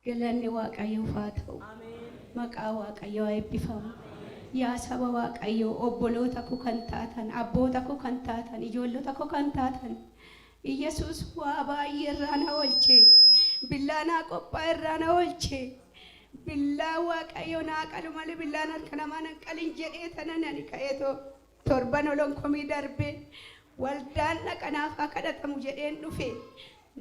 galanni waaqayyo faata'u maqaa waaqayyo eebbifamu yaa saba waaqayyo obboloota koo kan taatan abboota koo kan taatan ijoollota koo kan taatan Yesus waa baay'ee irraa na oolche billaa naa qophaa irraa na oolche billaa waaqayyo naa qalu malee billaan harka namaa nan qalin jedhee tanan ani ka'eetoo torban olonkomii darbe waldaan dhaqanaaf kadhatamu jedheen dhufe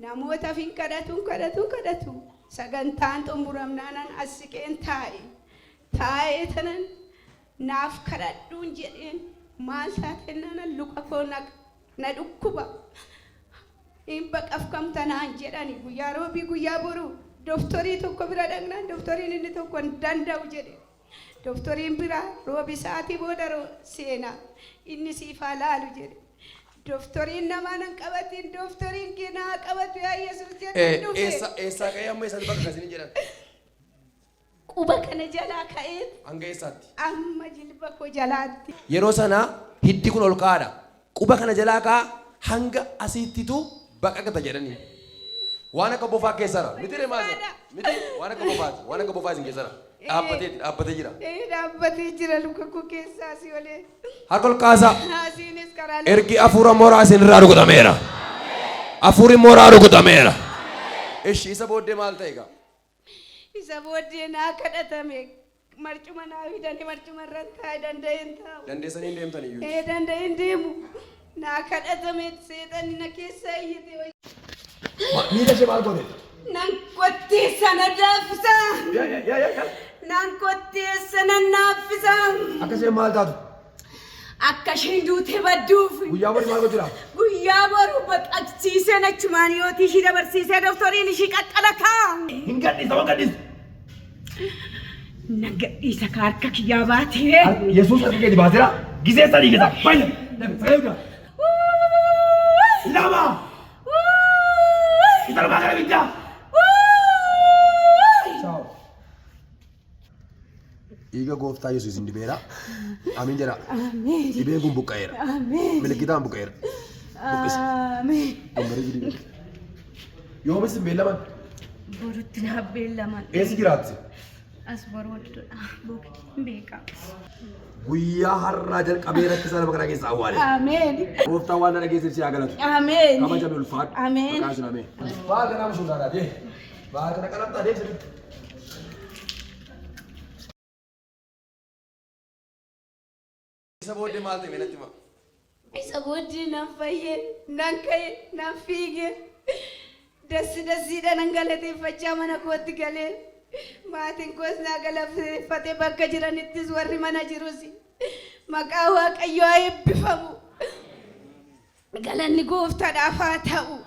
namoota fin kadhatu sagantaan xumuramnaanan asiqeen taa'ee tanan naaf kadhadhuun jedheen maal taatennaan luka koo na dhukkuba hin baqafkamtanaan jedhani guyyaa roobii guyyaa boru doktorii tokko bira dhaqnaan doktoriin inni tokko hin danda'u jedhe doktoriin bira roobii sa'aatii booda seena inni siifaa laalu jedhe doktoriin namaa nan qabatiin doktoriin kinaa qabatu yaa Yesuus jedhe dhufe eessaa ka'ee amma eessatti bakka kasini jedhan quba kana jalaa ka'ee hanga eessaatti amma jilba koo jalaatti yeroo sana hiddi kun ol kaadha quba kana jalaa kaa hanga asiittitu baqaqata jedhanii waan akka bofaa keessara miti maal miti waan akka bofaa isin keessara dhaabbatee jira dhaabbatee jira luka koo keessaa si olee harka ol kaasaa asiinis karaa ergi afuura mooraa isin irraa rukutameera afuuri mooraa rukutameera ishi isa booddee maal ta'e gaa isa booddee naa kadhatame marcuma naa fidanii marcuma irra taa'e danda'een taa'u dandeessanii hin deemtan iyyuu danda'een deemu naa kadhatame seexanni na keessaa iyyate miila ishee maal goote nan kotteessa na daaffisa nan kotteessa nan naaffisa akkasii maal taatu akka isheen duute badduuf guyyaa boru maal gochuudhaaf guyyaa boru baqaqsiisee nachumaan yootii ishii dabarsiisee doktoriin ishii qaqqalakaa hin gadhiisa waan gadhiisa na gadhiisa ka harka kiyyaa baatee Yesuus harka keetii baateera gisee sadii keessa baay'ina lama Itarma kana bidda. Ciao. Iga gooftaa Yesuus hin dibeera. Amiin jedha. Amiin. Dibeen kun buqqa'eera. Amiin. Milikitaan buqqa'eera. Amiin. Umrii gidi. Yoomis hin beellaman. Borutti na beellaman. Eessi jiraatti? As baroodudha. Boki beeka. Guyyaa har'aa jalqabee rakkisa nama kanaa keessa awwaale. Amiin. Gooftaan waan dhageesseef si haa galatu. Amiin. Kabajame ulfaadhu. Amiin. Maqaan sun amiin. Baal kanaa musuudhaa dee. Baal kana qalamtaa deemsinu. Isa booddee maal ta'e natti hima? Isa booddee nan fayyee, nan ka'e, nan fiigee. Dassidha nan galateeffachaa mana kootti galee. Maatiin koos naa galateeffatee bakka jiranittis warri mana jirus maqaa waaqayyoo eebbifamu. Galanni gooftaadhaaf haa ta'u.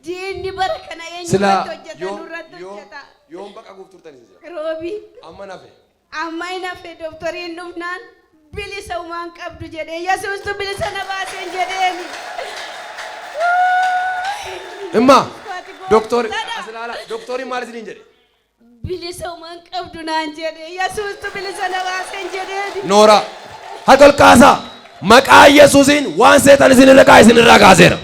Diinni bara kana eenyuutti hojjeta nurratti hojjeta. Yoom baqa guuf turtan isa? Roobii. Amma nafe. Amma hin hafe doktoriin dhufnaan bilisa umaan qabdu jedhee Yesuustu bilisa na baaseen jedheeni. Imma doktoriin maal isiniin jedhe? Bilisa umaan qabdu naan jedhee Yesuustu bilisa na baaseen jedheeni. Noora harka ol kaasaa maqaa Yesuusiin waan seetan isin irra kaaseera.